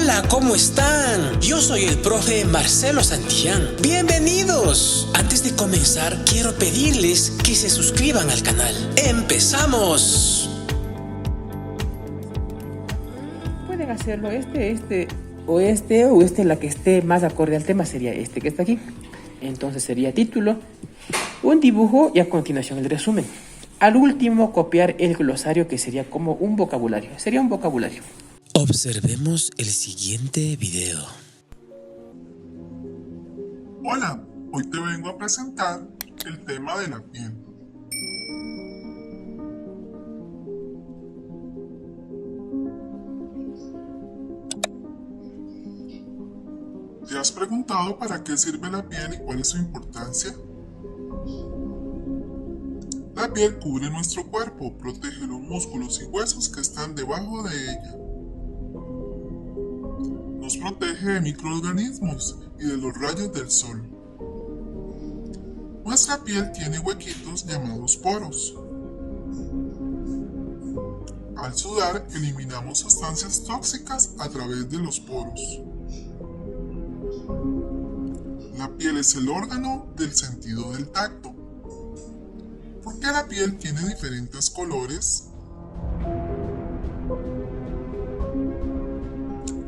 Hola, ¿cómo están? Yo soy el profe Marcelo Santillán. ¡Bienvenidos! Antes de comenzar, quiero pedirles que se suscriban al canal. ¡Empezamos! Pueden hacerlo o la que esté más acorde al tema sería este que está aquí. Entonces sería título, un dibujo y a continuación el resumen. Al último copiar el glosario que sería como un vocabulario. Sería un vocabulario. Observemos el siguiente video. Hola, hoy te vengo a presentar el tema de la piel. ¿Te has preguntado para qué sirve la piel y cuál es su importancia? La piel cubre nuestro cuerpo, protege los músculos y huesos que están debajo de ella. Nos protege de microorganismos y de los rayos del sol. Nuestra piel tiene huequitos llamados poros. Al sudar, eliminamos sustancias tóxicas a través de los poros. La piel es el órgano del sentido del tacto. ¿Por qué la piel tiene diferentes colores?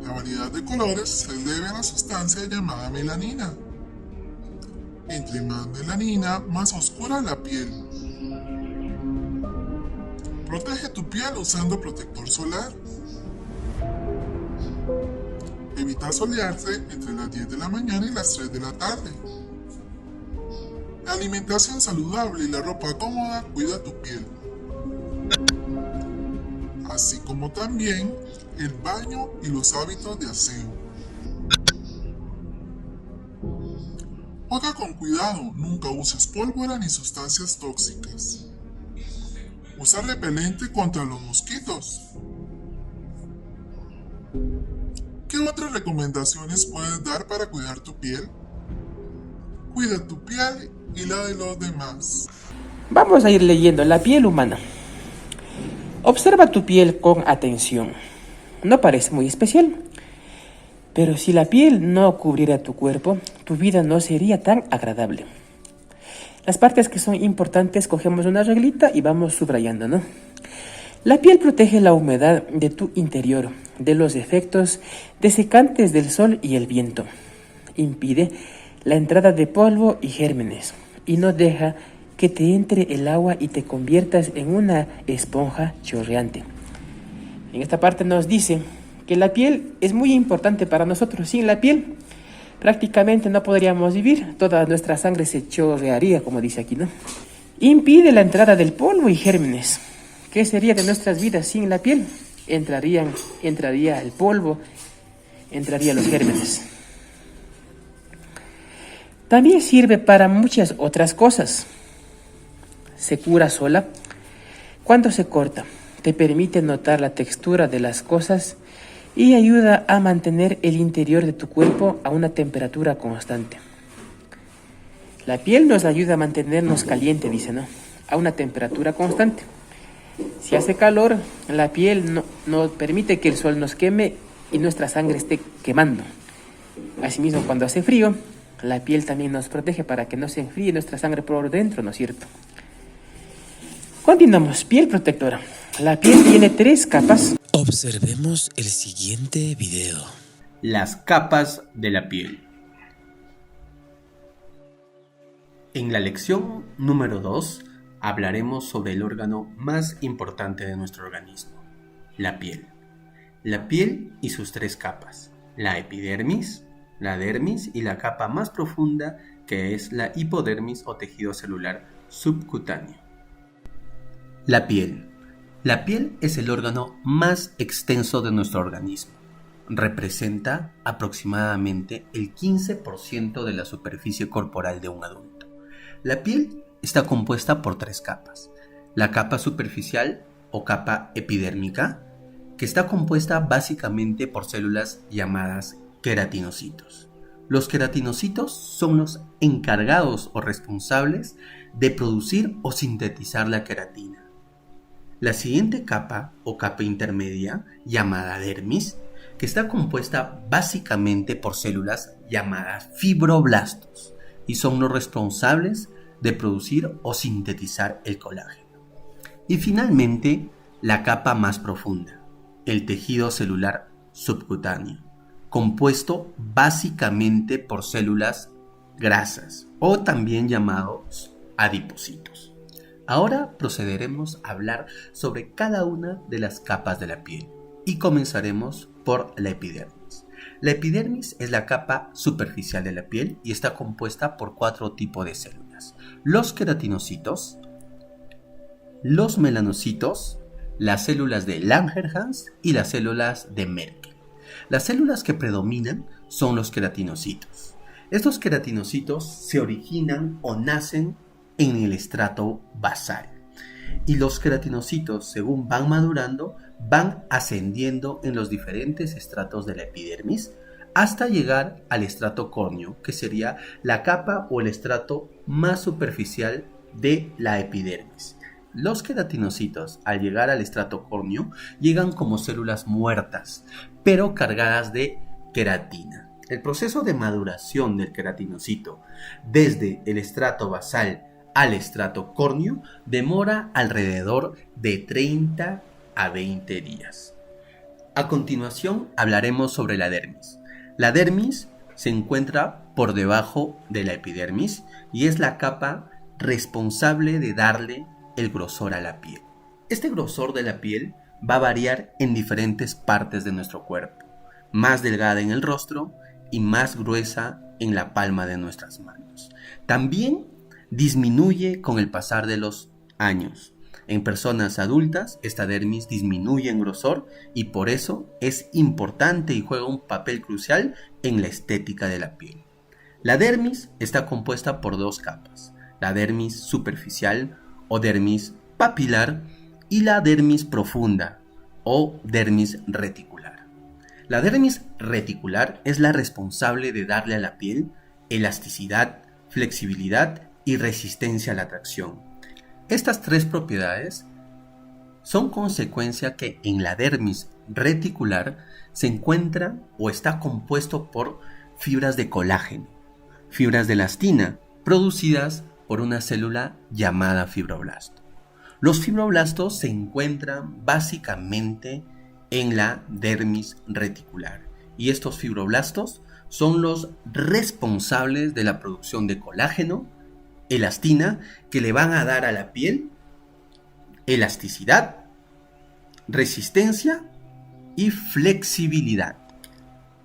La variedad de colores se debe a la sustancia llamada melanina. Entre más melanina, más oscura la piel. Protege tu piel usando protector solar. Evita solearse entre las 10 de la mañana y las 3 de la tarde. La alimentación saludable y la ropa cómoda cuida tu piel. Así como también el baño y los hábitos de aseo. Juega con cuidado, nunca uses pólvora ni sustancias tóxicas. Usa repelente contra los mosquitos. ¿Qué otras recomendaciones puedes dar para cuidar tu piel? Cuida tu piel y la de los demás. Vamos a ir leyendo la piel humana. Observa tu piel con atención. No parece muy especial, pero si la piel no cubriera tu cuerpo, tu vida no sería tan agradable. Las partes que son importantes cogemos una reglita y vamos subrayando, ¿no? La piel protege la humedad de tu interior, de los efectos desecantes del sol y el viento. Impide la entrada de polvo y gérmenes y no deja que te entre el agua y te conviertas en una esponja chorreante. En esta parte nos dice que la piel es muy importante para nosotros. Sin la piel prácticamente no podríamos vivir, toda nuestra sangre se chorrearía, como dice aquí, ¿no? Impide la entrada del polvo y gérmenes. ¿Qué sería de nuestras vidas sin la piel? Entraría el polvo, entrarían los gérmenes. También sirve para muchas otras cosas. Se cura sola cuando se corta. Te permite notar la textura de las cosas y ayuda a mantener el interior de tu cuerpo a una temperatura constante. La piel nos ayuda a mantenernos caliente, dice, ¿no? A una temperatura constante. Si hace calor, la piel no permite que el sol nos queme y nuestra sangre esté quemando. Asimismo, cuando hace frío, la piel también nos protege para que no se enfríe nuestra sangre por dentro, ¿no es cierto? Continuamos. Piel protectora. La piel tiene 3 capas. Observemos el siguiente video. Las capas de la piel. En la lección número 2 hablaremos sobre el órgano más importante de nuestro organismo, la piel. La piel y sus 3 capas, la epidermis, la dermis y la capa más profunda que es la hipodermis o tejido celular subcutáneo. La piel. La piel es el órgano más extenso de nuestro organismo. Representa aproximadamente el 15% de la superficie corporal de un adulto. La piel está compuesta por 3 capas. La capa superficial o capa epidérmica, que está compuesta básicamente por células llamadas queratinocitos. Los queratinocitos son los encargados o responsables de producir o sintetizar la queratina. La siguiente capa o capa intermedia, llamada dermis, que está compuesta básicamente por células llamadas fibroblastos y son los responsables de producir o sintetizar el colágeno. Y finalmente, la capa más profunda, el tejido celular subcutáneo, compuesto básicamente por células grasas o también llamados adipocitos. Ahora procederemos a hablar sobre cada una de las capas de la piel y comenzaremos por la epidermis. La epidermis es la capa superficial de la piel y está compuesta por 4 tipos de células: los queratinocitos, los melanocitos, las células de Langerhans y las células de Merkel. Las células que predominan son los queratinocitos. Estos queratinocitos se originan o nacen en el estrato basal. Y los queratinocitos, según van madurando, van ascendiendo en los diferentes estratos de la epidermis hasta llegar al estrato córneo, que sería la capa o el estrato más superficial de la epidermis. Los queratinocitos, al llegar al estrato córneo, llegan como células muertas, pero cargadas de queratina. El proceso de maduración del queratinocito desde el estrato basal al estrato córneo demora alrededor de 30 a 20 días. A continuación hablaremos sobre la dermis. La dermis se encuentra por debajo de la epidermis y es la capa responsable de darle el grosor a la piel. Este grosor de la piel va a variar en diferentes partes de nuestro cuerpo, más delgada en el rostro y más gruesa en la palma de nuestras manos. También disminuye con el pasar de los años. En personas adultas, esta dermis disminuye en grosor y por eso es importante y juega un papel crucial en la estética de la piel. La dermis está compuesta por 2 capas: la dermis superficial o dermis papilar y la dermis profunda o dermis reticular. La dermis reticular es la responsable de darle a la piel elasticidad, flexibilidad y resistencia a la tracción. Estas 3 propiedades son consecuencia que en la dermis reticular se encuentra o está compuesto por fibras de colágeno, fibras de elastina, producidas por una célula llamada fibroblasto. Los fibroblastos se encuentran básicamente en la dermis reticular y estos fibroblastos son los responsables de la producción de colágeno, elastina, que le van a dar a la piel elasticidad, resistencia y flexibilidad.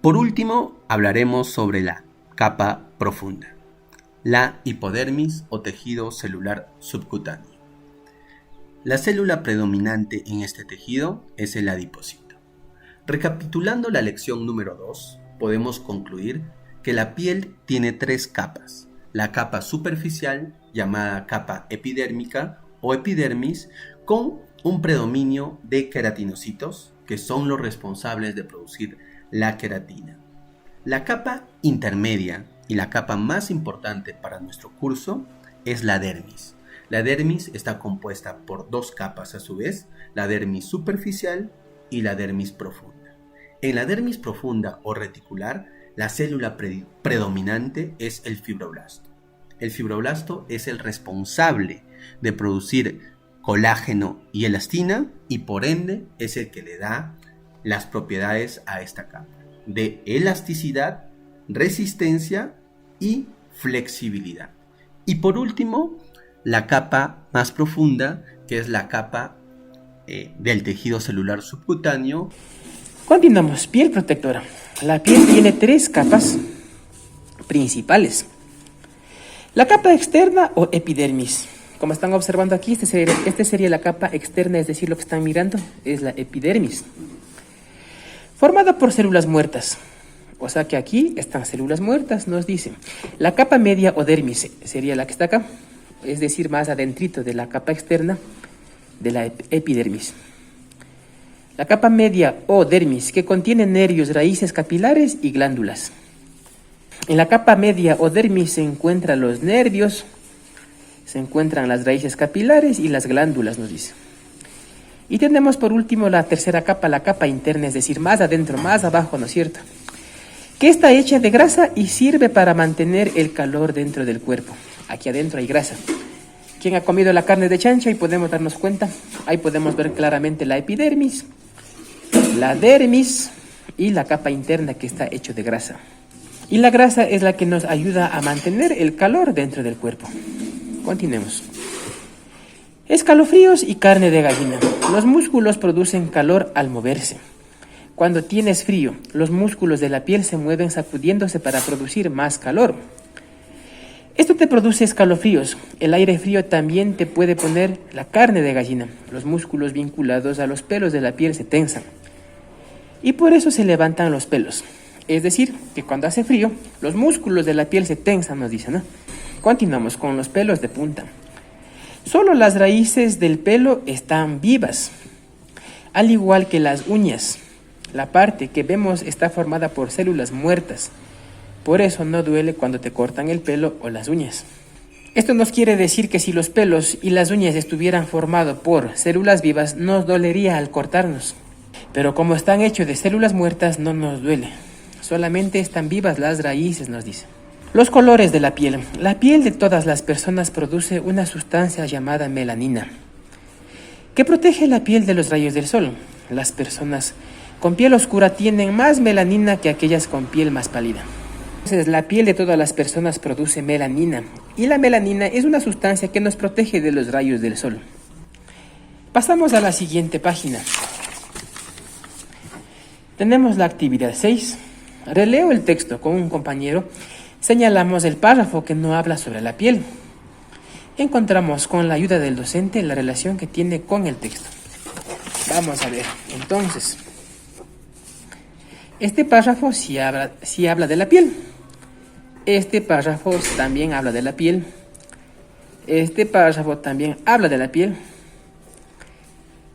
Por último, hablaremos sobre la capa profunda, la hipodermis o tejido celular subcutáneo. La célula predominante en este tejido es el adipocito. Recapitulando la lección número 2, podemos concluir que la piel tiene 3 capas. La capa superficial, llamada capa epidérmica o epidermis, con un predominio de queratinocitos, que son los responsables de producir la queratina. La capa intermedia y la capa más importante para nuestro curso es la dermis. La dermis está compuesta por 2 capas a su vez, la dermis superficial y la dermis profunda. En la dermis profunda o reticular, la célula predominante es el fibroblasto. El fibroblasto es el responsable de producir colágeno y elastina y por ende es el que le da las propiedades a esta capa de elasticidad, resistencia y flexibilidad. Y por último, la capa más profunda, que es la capa del tejido celular subcutáneo. Continuamos. Piel protectora. La piel tiene 3 capas principales. La capa externa o epidermis. Como están observando aquí, este sería la capa externa, es decir, lo que están mirando es la epidermis. Formada por células muertas. O sea que aquí están células muertas, nos dicen. La capa media o dermis sería la que está acá, es decir, más adentrito de la capa externa de la epidermis. La capa media o dermis, que contiene nervios, raíces capilares y glándulas. En la capa media o dermis se encuentran los nervios, se encuentran las raíces capilares y las glándulas, nos dice. Y tenemos por último la tercera capa, la capa interna, es decir, más adentro, más abajo, ¿no es cierto? Que está hecha de grasa y sirve para mantener el calor dentro del cuerpo. Aquí adentro hay grasa. ¿Quién ha comido la carne de chancho? Y podemos darnos cuenta. Ahí podemos ver claramente la epidermis, la dermis y la capa interna que está hecho de grasa. Y la grasa es la que nos ayuda a mantener el calor dentro del cuerpo. Continuemos. Escalofríos y carne de gallina. Los músculos producen calor al moverse. Cuando tienes frío, los músculos de la piel se mueven sacudiéndose para producir más calor. Esto te produce escalofríos. El aire frío también te puede poner la carne de gallina. Los músculos vinculados a los pelos de la piel se tensan. Y por eso se levantan los pelos. Es decir, que cuando hace frío, los músculos de la piel se tensan, nos dicen, ¿no? Continuamos con los pelos de punta. Solo las raíces del pelo están vivas, al igual que las uñas. La parte que vemos está formada por células muertas. Por eso no duele cuando te cortan el pelo o las uñas. Esto nos quiere decir que si los pelos y las uñas estuvieran formados por células vivas, nos dolería al cortarnos. Pero como están hechos de células muertas, no nos duele. Solamente están vivas las raíces, nos dice. Los colores de la piel. La piel de todas las personas produce una sustancia llamada melanina, que protege la piel de los rayos del sol. Las personas con piel oscura tienen más melanina que aquellas con piel más pálida. Entonces, la piel de todas las personas produce melanina, y la melanina es una sustancia que nos protege de los rayos del sol. Pasamos a la siguiente página. Tenemos la actividad 6. Releo el texto con un compañero. Señalamos el párrafo que no habla sobre la piel. Encontramos con la ayuda del docente la relación que tiene con el texto. Vamos a ver, entonces. Este párrafo sí habla de la piel. Este párrafo también habla de la piel. Este párrafo también habla de la piel.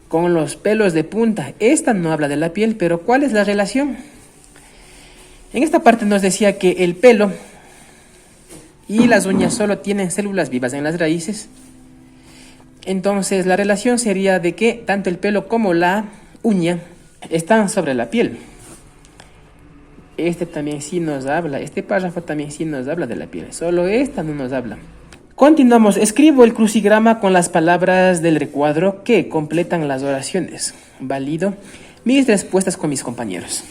Con los pelos de punta. Esta no habla de la piel, pero ¿cuál es la relación? En esta parte nos decía que el pelo y las uñas solo tienen células vivas en las raíces. Entonces la relación sería de que tanto el pelo como la uña están sobre la piel. Este también sí nos habla, este párrafo también sí nos habla de la piel, solo esta no nos habla. Continuamos, escribo el crucigrama con las palabras del recuadro que completan las oraciones. Valido mis respuestas con mis compañeros.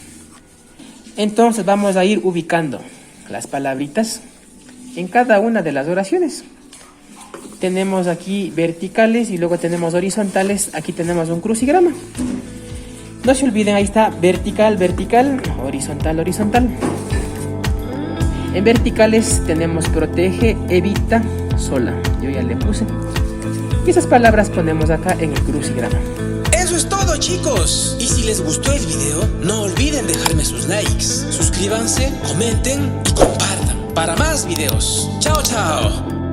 Entonces vamos a ir ubicando las palabritas en cada una de las oraciones. Tenemos aquí verticales y luego tenemos horizontales. Aquí tenemos un crucigrama. No se olviden, ahí está vertical, vertical, horizontal, horizontal. En verticales tenemos protege, evita, sola. Yo ya le puse. Y esas palabras ponemos acá en el crucigrama. Eso es todo, chicos. Y si les gustó el video, no olviden dejarme sus likes. Suscríbanse, comenten y compartan para más videos. Chao, chao.